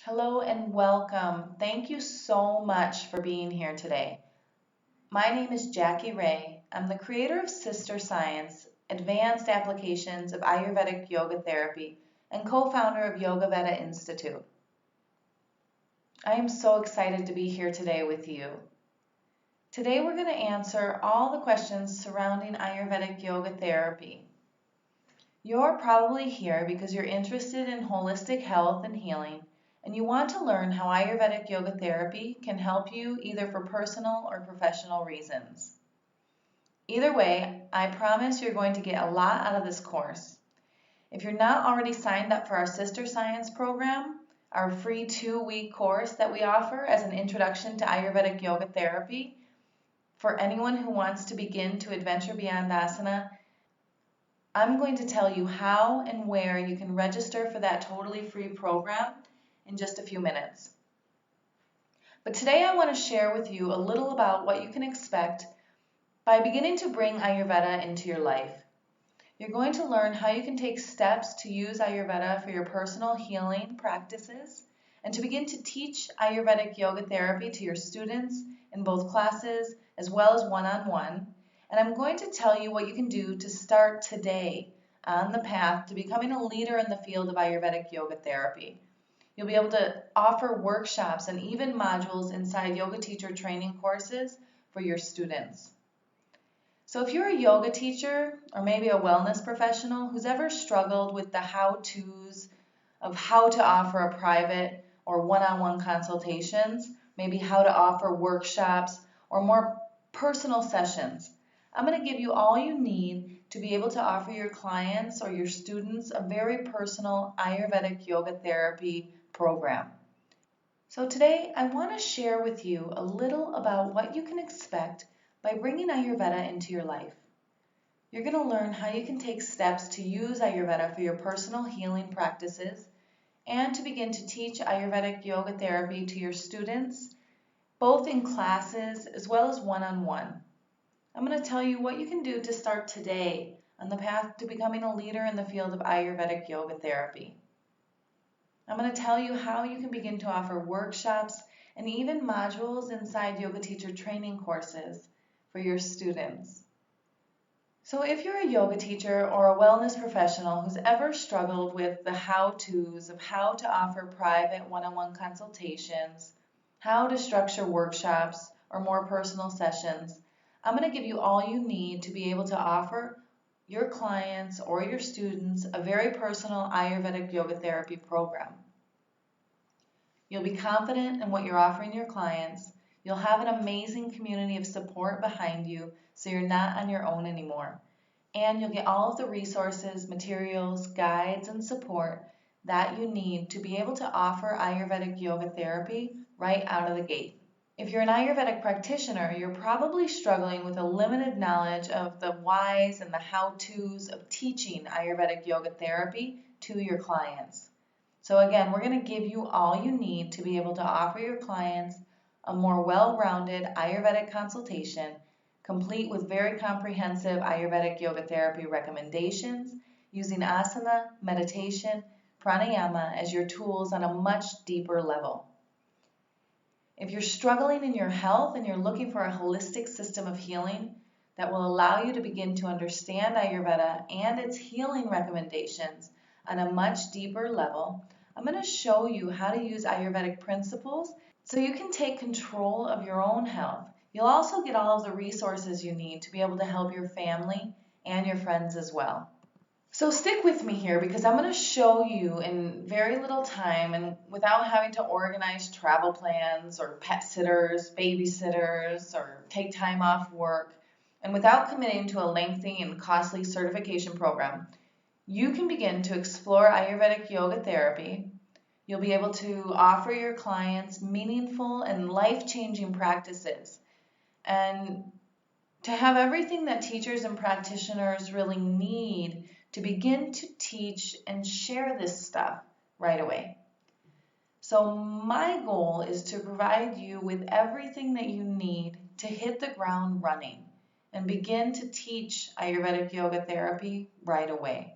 Hello and welcome. Thank you so much for being here today. My name is Jackie Ray. I'm the creator of Sister Science, Advanced Applications of Ayurvedic Yoga Therapy, and co-founder of Yoga Veda Institute. I am so excited to be here today with you. Today we're going to answer all the questions surrounding Ayurvedic Yoga Therapy. You're probably here because you're interested in holistic health and healing, and you want to learn how Ayurvedic Yoga Therapy can help you either for personal or professional reasons. Either way, I promise you're going to get a lot out of this course. If you're not already signed up for our Sister Science program, our free 2-week course that we offer as an introduction to Ayurvedic Yoga Therapy, for anyone who wants to begin to adventure beyond asana, I'm going to tell you how and where you can register for that totally free program in just a few minutes. But today I want to share with you a little about what you can expect by beginning to bring Ayurveda into your life. You're going to learn how you can take steps to use Ayurveda for your personal healing practices and to begin to teach Ayurvedic Yoga Therapy to your students in both classes as well as one-on-one. And I'm going to tell you what you can do to start today on the path to becoming a leader in the field of Ayurvedic Yoga Therapy. You'll be able to offer workshops and even modules inside yoga teacher training courses for your students. So if you're a yoga teacher or maybe a wellness professional who's ever struggled with the how-tos of how to offer a private or one-on-one consultations, maybe how to offer workshops or more personal sessions, I'm going to give you all you need to be able to offer your clients or your students a very personal Ayurvedic Yoga Therapy program. So today I want to share with you a little about what you can expect by bringing Ayurveda into your life. You're going to learn how you can take steps to use Ayurveda for your personal healing practices and to begin to teach Ayurvedic Yoga Therapy to your students, both in classes as well as one-on-one. I'm going to tell you what you can do to start today on the path to becoming a leader in the field of Ayurvedic Yoga Therapy. I'm going to tell you how you can begin to offer workshops and even modules inside yoga teacher training courses for your students. So if you're a yoga teacher or a wellness professional who's ever struggled with the how-tos of how to offer private one-on-one consultations, how to structure workshops or more personal sessions, I'm going to give you all you need to be able to offer your clients or your students a very personal Ayurvedic Yoga Therapy program. You'll be confident in what you're offering your clients. You'll have an amazing community of support behind you so you're not on your own anymore. And you'll get all of the resources, materials, guides, and support that you need to be able to offer Ayurvedic Yoga Therapy right out of the gate. If you're an Ayurvedic practitioner, you're probably struggling with a limited knowledge of the whys and the how-tos of teaching Ayurvedic Yoga Therapy to your clients. So again, we're going to give you all you need to be able to offer your clients a more well-rounded Ayurvedic consultation, complete with very comprehensive Ayurvedic Yoga Therapy recommendations, using asana, meditation, pranayama as your tools on a much deeper level. If you're struggling in your health and you're looking for a holistic system of healing that will allow you to begin to understand Ayurveda and its healing recommendations on a much deeper level, I'm going to show you how to use Ayurvedic principles so you can take control of your own health. You'll also get all of the resources you need to be able to help your family and your friends as well. So stick with me here because I'm going to show you in very little time and without having to organize travel plans or pet sitters, babysitters, or take time off work, and without committing to a lengthy and costly certification program, you can begin to explore Ayurvedic Yoga Therapy. You'll be able to offer your clients meaningful and life-changing practices and to have everything that teachers and practitioners really need to begin to teach and share this stuff right away. So my goal is to provide you with everything that you need to hit the ground running and begin to teach Ayurvedic Yoga Therapy right away.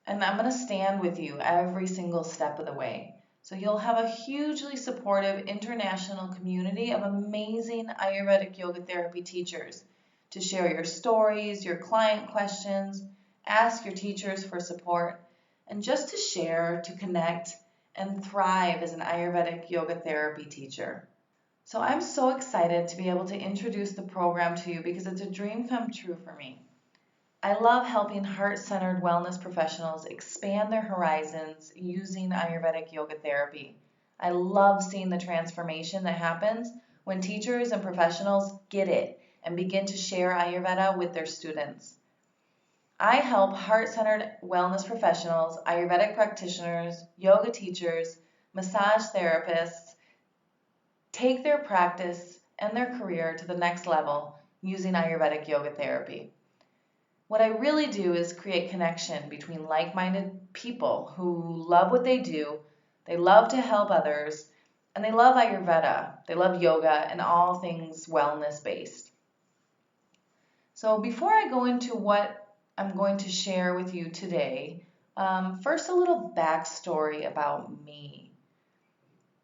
And I'm going to stand with you every single step of the way. So you'll have a hugely supportive international community of amazing Ayurvedic Yoga Therapy teachers to share your stories, your client questions, ask your teachers for support, and just to share, to connect, and thrive as an Ayurvedic Yoga Therapy teacher. So I'm so excited to be able to introduce the program to you because it's a dream come true for me. I love helping heart-centered wellness professionals expand their horizons using Ayurvedic Yoga Therapy. I love seeing the transformation that happens when teachers and professionals get it and begin to share Ayurveda with their students. I help heart-centered wellness professionals, Ayurvedic practitioners, yoga teachers, massage therapists take their practice and their career to the next level using Ayurvedic Yoga Therapy. What I really do is create connection between like-minded people who love what they do, they love to help others, and they love Ayurveda, they love yoga, and all things wellness-based. So before I go into what I'm going to share with you today, first a little backstory about me.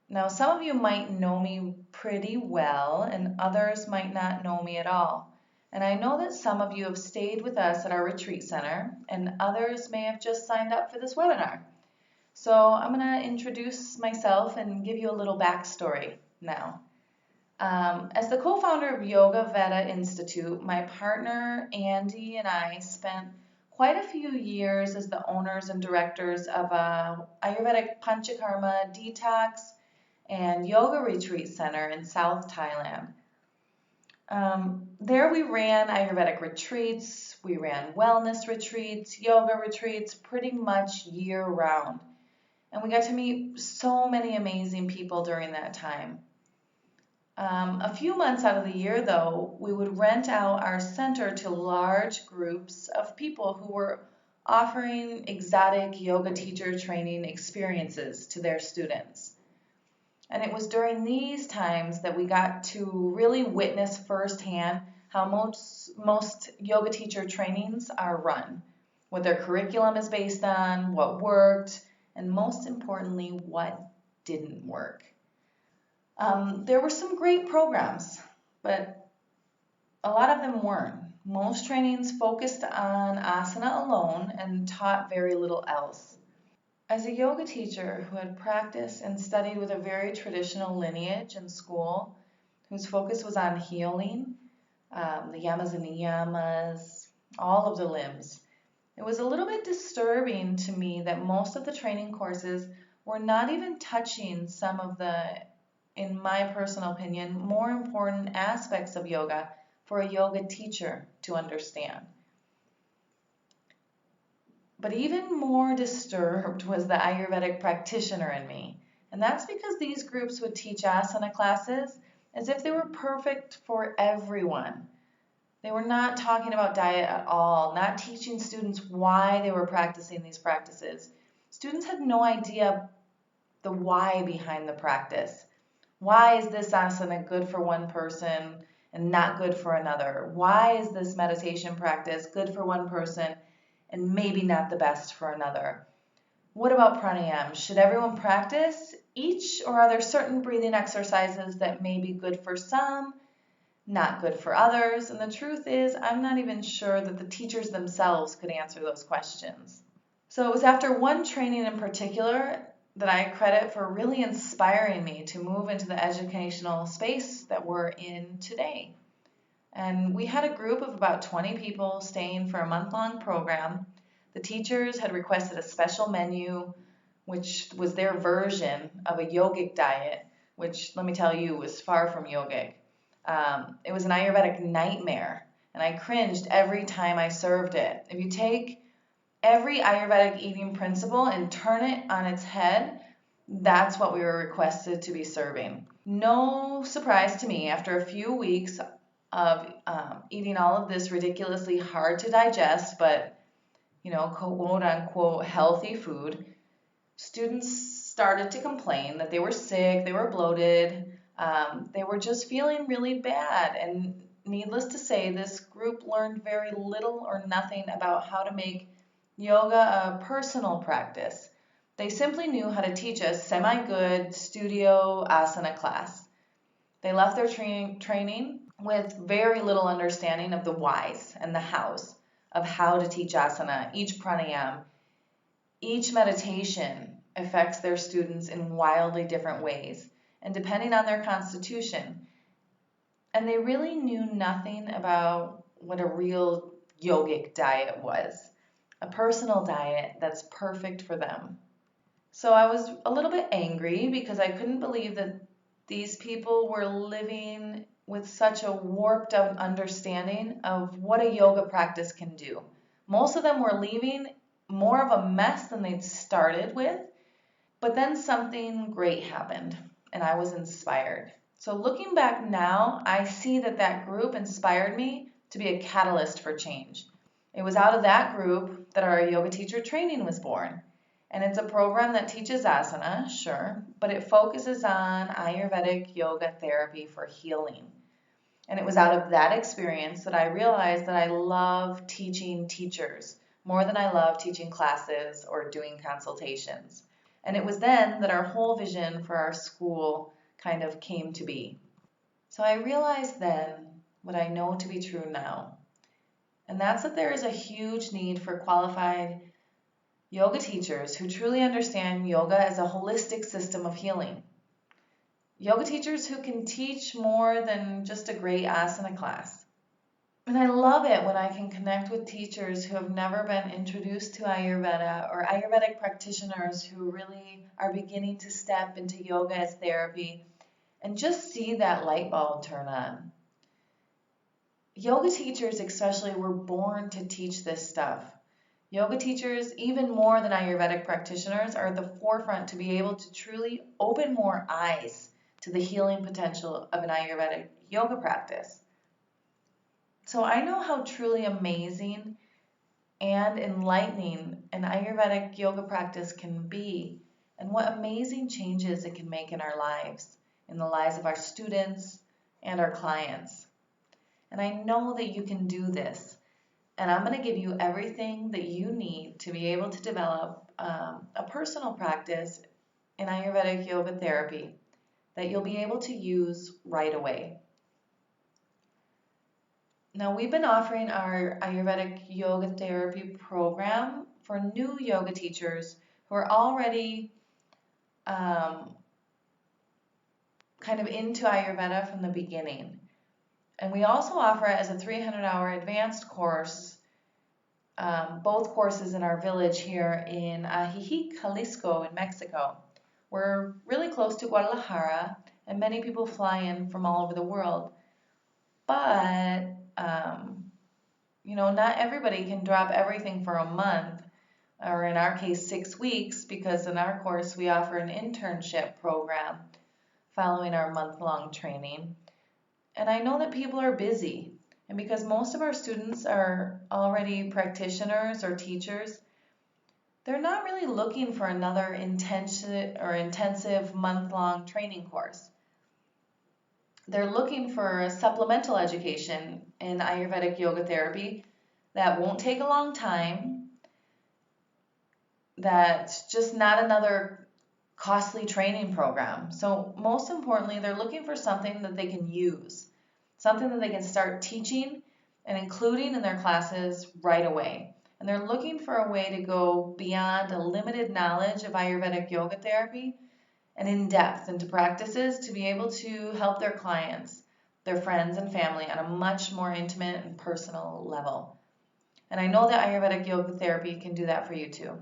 Now, some of you might know me pretty well, and others might not know me at all. And I know that some of you have stayed with us at our retreat center, and others may have just signed up for this webinar. So I'm going to introduce myself and give you a little backstory now. As the co-founder of Yoga Veda Institute, my partner Andy and I spent quite a few years as the owners and directors of a Ayurvedic Panchakarma detox and yoga retreat center in South Thailand. There we ran Ayurvedic retreats, we ran wellness retreats, yoga retreats, pretty much year-round. And we got to meet so many amazing people during that time. A few months out of the year, though, we would rent out our center to large groups of people who were offering exotic yoga teacher training experiences to their students. And it was during these times that we got to really witness firsthand how most yoga teacher trainings are run, what their curriculum is based on, what worked, and most importantly, what didn't work. There were some great programs, but a lot of them weren't. Most trainings focused on asana alone and taught very little else. As a yoga teacher who had practiced and studied with a very traditional lineage in school, whose focus was on healing, the yamas and niyamas, all of the limbs, it was a little bit disturbing to me that most of the training courses were not even touching some of the, in my personal opinion, more important aspects of yoga for a yoga teacher to understand. But even more disturbed was the Ayurvedic practitioner in me. And that's because these groups would teach asana classes as if they were perfect for everyone. They were not talking about diet at all, not teaching students why they were practicing these practices. Students had no idea the why behind the practice. Why is this asana good for one person and not good for another? Why is this meditation practice good for one person and maybe not the best for another? What about pranayama? Should everyone practice each, or are there certain breathing exercises that may be good for some, not good for others? And the truth is, I'm not even sure that the teachers themselves could answer those questions. So it was after one training in particular that I credit for really inspiring me to move into the educational space that we're in today. And we had a group of about 20 people staying for a month-long program. The teachers had requested a special menu, which was their version of a yogic diet, which, let me tell you, was far from yogic. It was an Ayurvedic nightmare, and I cringed every time I served it. If you take every Ayurvedic eating principle and turn it on its head, that's what we were requested to be serving. No surprise to me, after a few weeks of eating all of this ridiculously hard to digest, but, quote unquote healthy food, students started to complain that they were sick, they were bloated, they were just feeling really bad. And needless to say, this group learned very little or nothing about how to make yoga a personal practice. They simply knew how to teach a semi-good studio asana class. They left their training with very little understanding of the whys and the hows of how to teach asana. Each pranayama, each meditation affects their students in wildly different ways, and depending on their constitution. And they really knew nothing about what a real yogic diet was, a personal diet that's perfect for them. So I was a little bit angry because I couldn't believe that these people were living with such a warped out understanding of what a yoga practice can do. Most of them were leaving more of a mess than they'd started with, but then something great happened and I was inspired. So looking back now, I see that that group inspired me to be a catalyst for change. It was out of that group that our yoga teacher training was born. And it's a program that teaches asana, sure, but it focuses on Ayurvedic Yoga Therapy for healing. And it was out of that experience that I realized that I love teaching teachers more than I love teaching classes or doing consultations. And it was then that our whole vision for our school kind of came to be. So I realized then what I know to be true now. And that's that there is a huge need for qualified yoga teachers who truly understand yoga as a holistic system of healing. Yoga teachers who can teach more than just a great asana class. And I love it when I can connect with teachers who have never been introduced to Ayurveda or Ayurvedic practitioners who really are beginning to step into yoga as therapy and just see that light bulb turn on. Yoga teachers especially were born to teach this stuff. Yoga teachers, even more than Ayurvedic practitioners, are at the forefront to be able to truly open more eyes to the healing potential of an Ayurvedic yoga practice. So I know how truly amazing and enlightening an Ayurvedic yoga practice can be, and what amazing changes it can make in our lives, in the lives of our students and our clients. And I know that you can do this. And I'm going to give you everything that you need to be able to develop a personal practice in Ayurvedic Yoga Therapy that you'll be able to use right away. Now, we've been offering our Ayurvedic Yoga Therapy program for new yoga teachers who are already kind of into Ayurveda from the beginning. And we also offer it as a 300-hour advanced course, both courses in our village here in Ajijic, Jalisco in Mexico. We're really close to Guadalajara, and many people fly in from all over the world. But, not everybody can drop everything for a month, or in our case, 6 weeks, because in our course we offer an internship program following our month-long training. And I know that people are busy, and because most of our students are already practitioners or teachers, they're not really looking for another intensive month-long training course. They're looking for a supplemental education in Ayurvedic Yoga Therapy that won't take a long time, that's just not another costly training program. So most importantly, they're looking for something that they can use, something that they can start teaching and including in their classes right away. And they're looking for a way to go beyond a limited knowledge of Ayurvedic Yoga Therapy and in depth into practices to be able to help their clients, their friends and family on a much more intimate and personal level. And I know that Ayurvedic Yoga Therapy can do that for you too.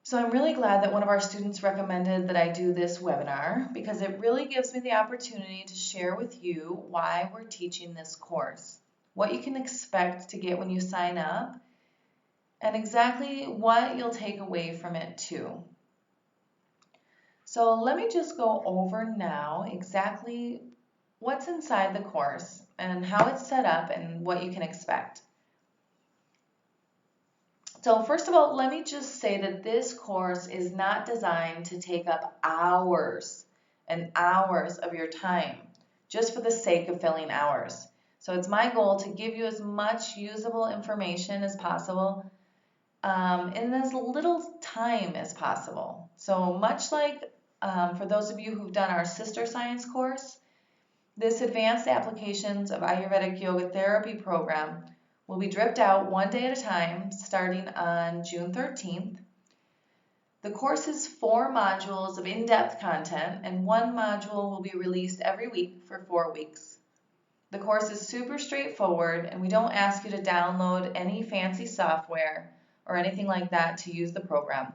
So I'm really glad that one of our students recommended that I do this webinar because it really gives me the opportunity to share with you why we're teaching this course, what you can expect to get when you sign up, and exactly what you'll take away from it too. So let me just go over now exactly what's inside the course and how it's set up and what you can expect. So first of all, let me just say that this course is not designed to take up hours and hours of your time just for the sake of filling hours. So it's my goal to give you as much usable information as possible in as little time as possible. So much like for those of you who've done our Sister Science course, this Advanced Applications of Ayurvedic Yoga Therapy program will be dripped out one day at a time starting on June 13th. The course is 4 modules of in-depth content, and 1 module will be released every week for 4 weeks. The course is super straightforward, and we don't ask you to download any fancy software or anything like that to use the program.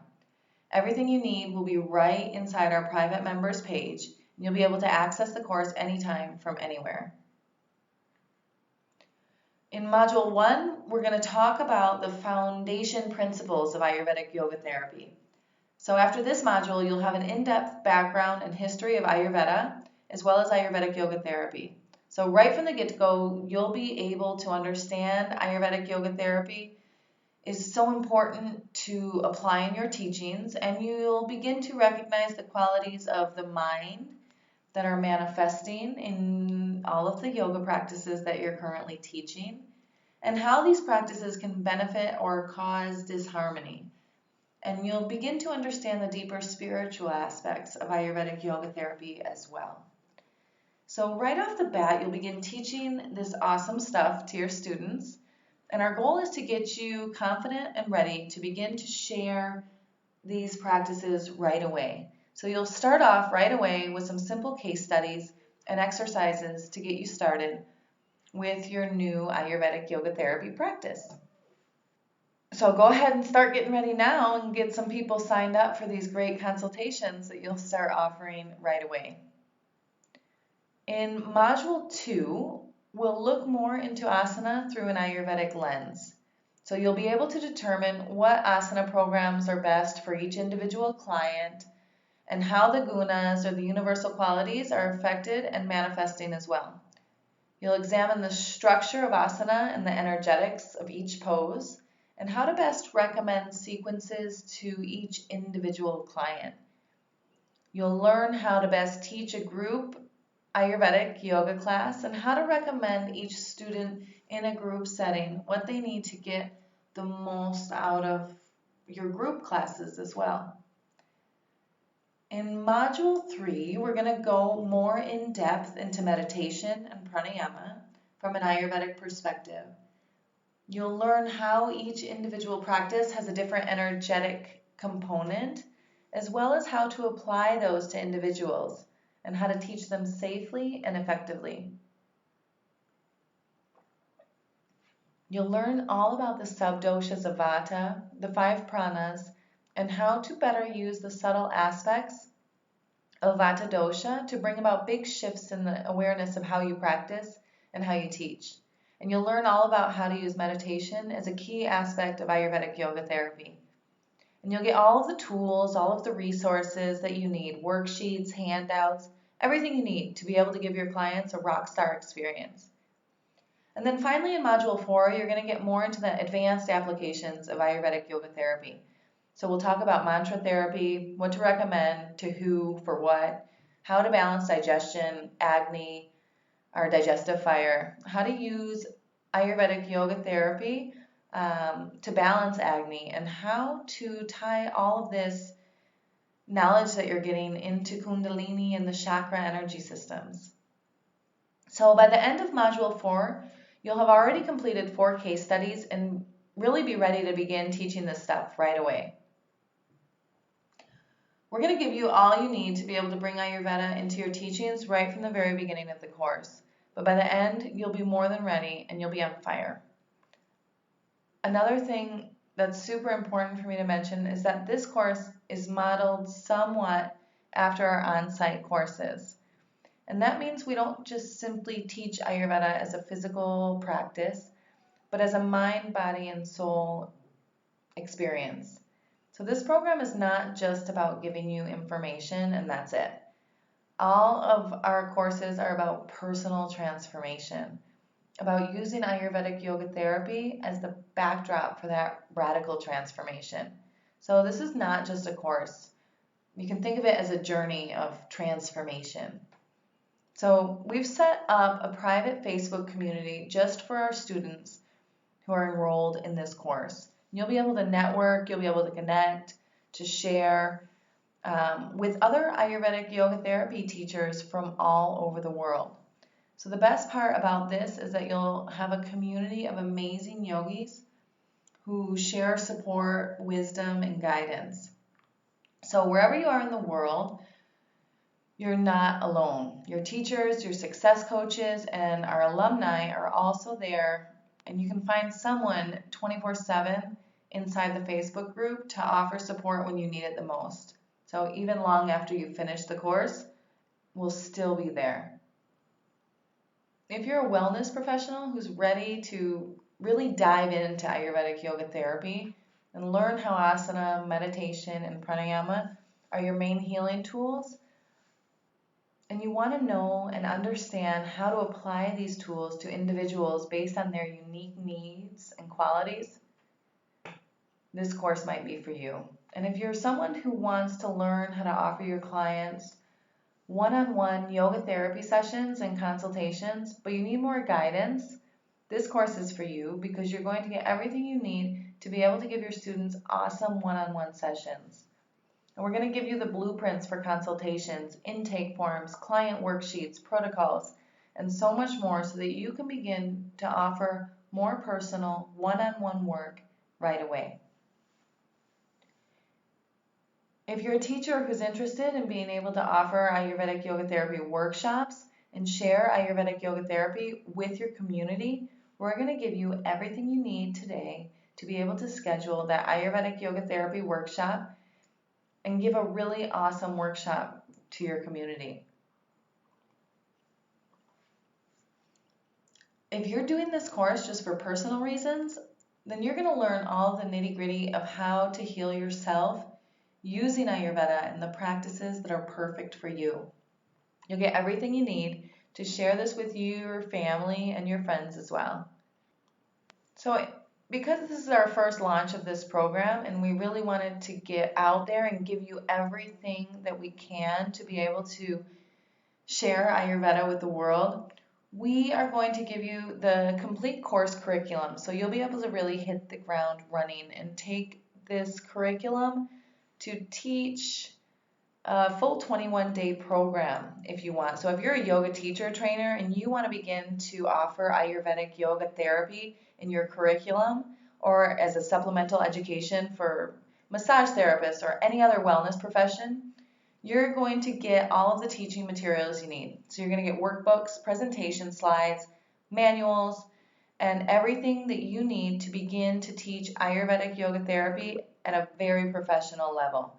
Everything you need will be right inside our private members page, and you'll be able to access the course anytime from anywhere. In Module 1, we're going to talk about the foundation principles of Ayurvedic Yoga Therapy. So after this module, you'll have an in-depth background and history of Ayurveda, as well as Ayurvedic Yoga Therapy. So right from the get-go, you'll be able to understand Ayurvedic Yoga Therapy is so important to apply in your teachings, and you'll begin to recognize the qualities of the mind that are manifesting in all of the yoga practices that you're currently teaching, and how these practices can benefit or cause disharmony. And you'll begin to understand the deeper spiritual aspects of Ayurvedic Yoga Therapy as well. So right off the bat, you'll begin teaching this awesome stuff to your students, and our goal is to get you confident and ready to begin to share these practices right away. So you'll start off right away with some simple case studies and exercises to get you started with your new Ayurvedic Yoga Therapy practice. So go ahead and start getting ready now and get some people signed up for these great consultations that you'll start offering right away. In Module 2, we'll look more into asana through an Ayurvedic lens. So you'll be able to determine what asana programs are best for each individual client and how the gunas or the universal qualities are affected and manifesting as well. You'll examine the structure of asana and the energetics of each pose, and how to best recommend sequences to each individual client. You'll learn how to best teach a group Ayurvedic yoga class and how to recommend each student in a group setting what they need to get the most out of your group classes as well. In Module 3, we're going to go more in depth into meditation and pranayama from an Ayurvedic perspective. You'll learn how each individual practice has a different energetic component, as well as how to apply those to individuals and how to teach them safely and effectively. You'll learn all about the subdoshas of Vata, the 5 pranas, and how to better use the subtle aspects of Vata dosha to bring about big shifts in the awareness of how you practice and how you teach. And you'll learn all about how to use meditation as a key aspect of Ayurvedic Yoga Therapy. And you'll get all of the tools, all of the resources that you need, worksheets, handouts, everything you need to be able to give your clients a rock star experience. And then finally in Module 4, you're going to get more into the advanced applications of Ayurvedic Yoga Therapy. So we'll talk about mantra therapy, what to recommend, to who, for what, how to balance digestion, Agni, our digestive fire, how to use Ayurvedic Yoga Therapy to balance Agni, and how to tie all of this knowledge that you're getting into Kundalini and the chakra energy systems. So by the end of Module 4, you'll have already completed 4 case studies and really be ready to begin teaching this stuff right away. We're going to give you all you need to be able to bring Ayurveda into your teachings right from the very beginning of the course. But by the end, you'll be more than ready and you'll be on fire. Another thing that's super important for me to mention is that this course is modeled somewhat after our on-site courses. And that means we don't just simply teach Ayurveda as a physical practice, but as a mind, body, and soul experience. So this program is not just about giving you information and that's it. All of our courses are about personal transformation, about using Ayurvedic Yoga Therapy as the backdrop for that radical transformation. So this is not just a course. You can think of it as a journey of transformation. So we've set up a private Facebook community just for our students who are enrolled in this course. You'll be able to network, you'll be able to connect, to share with other Ayurvedic yoga therapy teachers from all over the world. So the best part about this is that you'll have a community of amazing yogis who share support, wisdom, and guidance. So wherever you are in the world, you're not alone. Your teachers, your success coaches, and our alumni are also there, and you can find someone 24/7 inside the Facebook group to offer support when you need it the most. So even long after you finish the course, we'll still be there. If you're a wellness professional who's ready to really dive into Ayurvedic yoga therapy and learn how asana, meditation, and pranayama are your main healing tools, and you want to know and understand how to apply these tools to individuals based on their unique needs and qualities, this course might be for you. And if you're someone who wants to learn how to offer your clients one-on-one yoga therapy sessions and consultations, but you need more guidance, this course is for you because you're going to get everything you need to be able to give your students awesome one-on-one sessions. And we're going to give you the blueprints for consultations, intake forms, client worksheets, protocols, and so much more so that you can begin to offer more personal one-on-one work right away. If you're a teacher who's interested in being able to offer Ayurvedic Yoga Therapy workshops and share Ayurvedic Yoga Therapy with your community, we're going to give you everything you need today to be able to schedule that Ayurvedic Yoga Therapy workshop and give a really awesome workshop to your community. If you're doing this course just for personal reasons, then you're going to learn all the nitty-gritty of how to heal yourself using Ayurveda and the practices that are perfect for you. You'll get everything you need to share this with your family and your friends as well. So because this is our first launch of this program and we really wanted to get out there and give you everything that we can to be able to share Ayurveda with the world, we are going to give you the complete course curriculum. So you'll be able to really hit the ground running and take this curriculum to teach a full 21-day program if you want. So if you're a yoga teacher trainer and you want to begin to offer Ayurvedic yoga therapy in your curriculum or as a supplemental education for massage therapists or any other wellness profession, you're going to get all of the teaching materials you need. So you're going to get workbooks, presentation slides, manuals, and everything that you need to begin to teach Ayurvedic yoga therapy at a very professional level.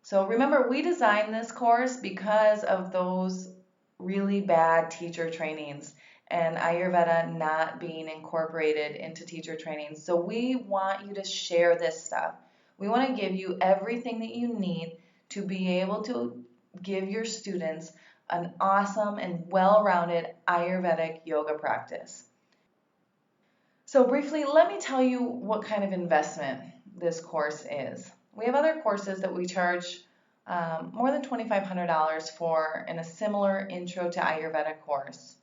So remember, we designed this course because of those really bad teacher trainings and Ayurveda not being incorporated into teacher trainings. So we want you to share this stuff. We want to give you everything that you need to be able to give your students an awesome and well-rounded Ayurvedic yoga practice. So briefly, let me tell you what kind of investment this course is. We have other courses that we charge more than $2,500 for in a similar Intro to Ayurveda course.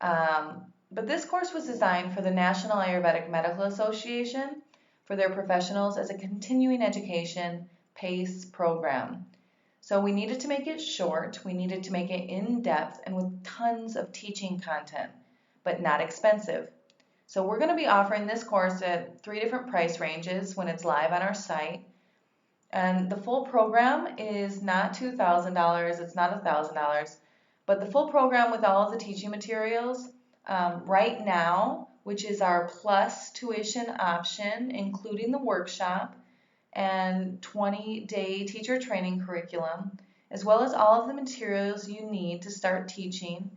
But this course was designed for the National Ayurvedic Medical Association for their professionals as a continuing education PACE program. So we needed to make it short, we needed to make it in-depth and with tons of teaching content, but not expensive. So we're going to be offering this course at 3 different price ranges when it's live on our site. And the full program is not $2,000, it's not $1,000, but the full program with all of the teaching materials right now, which is our plus tuition option, including the workshop and 20-day teacher training curriculum, as well as all of the materials you need to start teaching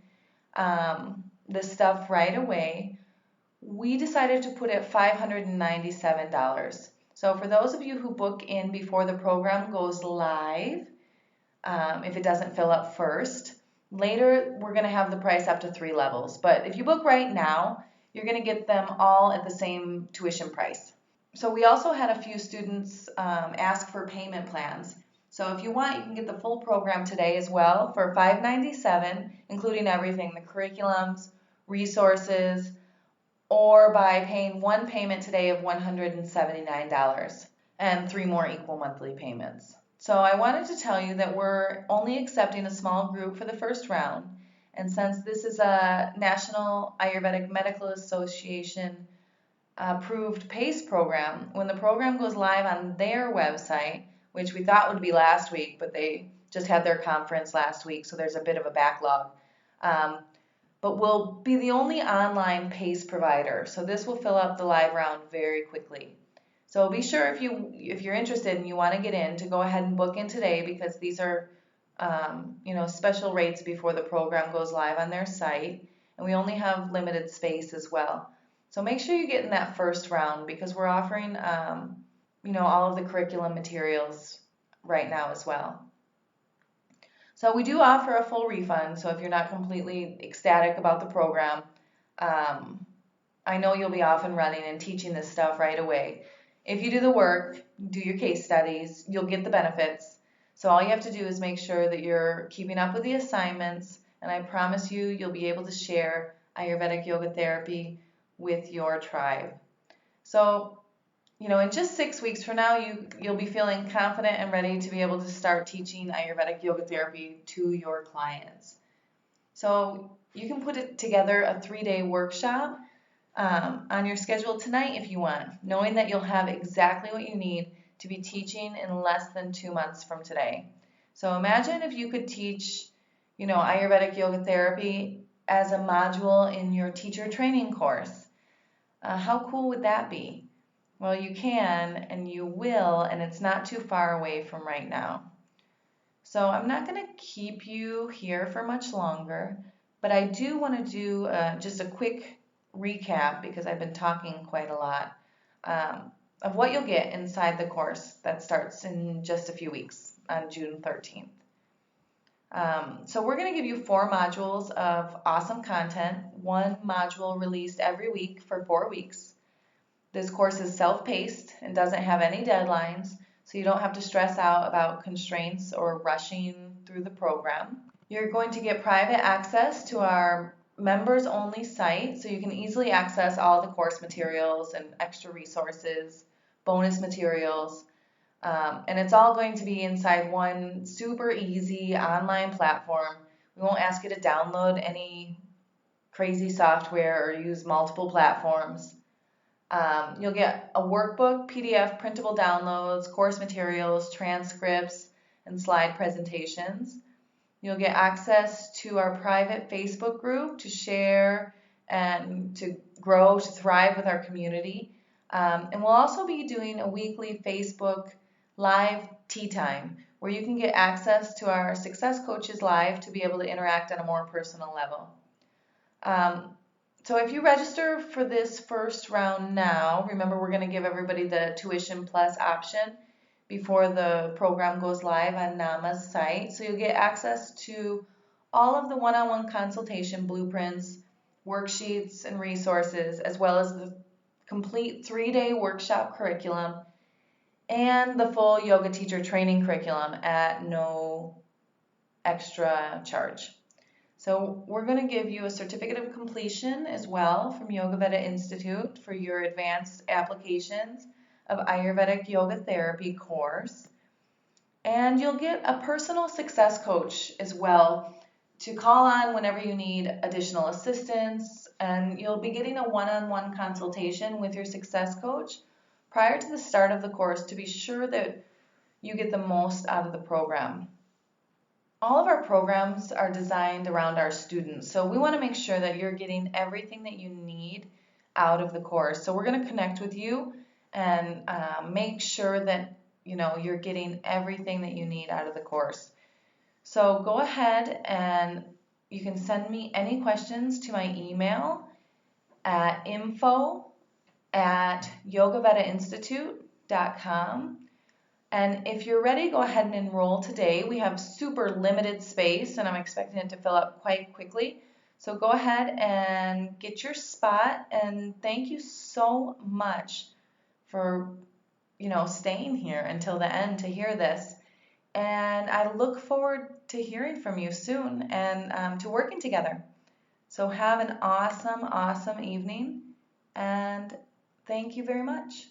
this stuff right away, we decided to put at $597. So for those of you who book in before the program goes live, if it doesn't fill up first, later we're going to have the price up to 3 levels. But if you book right now, you're going to get them all at the same tuition price. So we also had a few students ask for payment plans. So if you want, you can get the full program today as well for $597, including everything, the curriculums, resources, or by paying one payment today of $179 and 3 more equal monthly payments. So I wanted to tell you that we're only accepting a small group for the first round. And since this is a National Ayurvedic Medical Association approved PACE program, when the program goes live on their website, which we thought would be last week, but they just had their conference last week, so there's a bit of a backlog. But we'll be the only online PACE provider, so this will fill up the live round very quickly. So be sure if you're interested and you want to get in, to go ahead and book in today, because these are special rates before the program goes live on their site, and we only have limited space as well. So make sure you get in that first round, because we're offering all of the curriculum materials right now as well. So we do offer a full refund, so if you're not completely ecstatic about the program, I know you'll be off and running and teaching this stuff right away. If you do the work, do your case studies, you'll get the benefits. So all you have to do is make sure that you're keeping up with the assignments, and I promise you'll be able to share Ayurvedic Yoga Therapy with your tribe. So, in just 6 weeks from now, you'll be feeling confident and ready to be able to start teaching Ayurvedic Yoga Therapy to your clients. So you can put together a 3-day workshop on your schedule tonight if you want, knowing that you'll have exactly what you need to be teaching in less than 2 months from today. So imagine if you could teach, Ayurvedic Yoga Therapy as a module in your teacher training course. How cool would that be? Well, you can and you will, and it's not too far away from right now. So I'm not going to keep you here for much longer, but I do want to do just a quick recap, because I've been talking quite a lot, of what you'll get inside the course that starts in just a few weeks on June 13th. So we're going to give you 4 modules of awesome content, 1 module released every week for 4 weeks. This course is self-paced and doesn't have any deadlines, so you don't have to stress out about constraints or rushing through the program. You're going to get private access to our members-only site, so you can easily access all the course materials and extra resources, bonus materials, and it's all going to be inside one super easy online platform. We won't ask you to download any crazy software or use multiple platforms. You'll get a workbook, PDF, printable downloads, course materials, transcripts, and slide presentations. You'll get access to our private Facebook group to share and to grow, to thrive with our community. And we'll also be doing a weekly Facebook live tea time, where you can get access to our success coaches live to be able to interact on a more personal level. So if you register for this first round now, remember we're going to give everybody the tuition plus option before the program goes live on NAMA's site. So you'll get access to all of the one-on-one consultation blueprints, worksheets, and resources, as well as the complete 3-day workshop curriculum and the full yoga teacher training curriculum at no extra charge. So we're going to give you a certificate of completion as well from Yoga Veda Institute for your advanced applications of Ayurvedic Yoga Therapy course. And you'll get a personal success coach as well to call on whenever you need additional assistance. And you'll be getting a one-on-one consultation with your success coach prior to the start of the course to be sure that you get the most out of the program. All of our programs are designed around our students, so we want to make sure that you're getting everything that you need out of the course. So we're going to connect with you and make sure that you're getting everything that you need out of the course. So go ahead and you can send me any questions to my email at info@yogavedainstitute.com. And if you're ready, go ahead and enroll today. We have super limited space, and I'm expecting it to fill up quite quickly. So go ahead and get your spot. And thank you so much for, staying here until the end to hear this. And I look forward to hearing from you soon and to working together. So have an awesome, awesome evening, and thank you very much.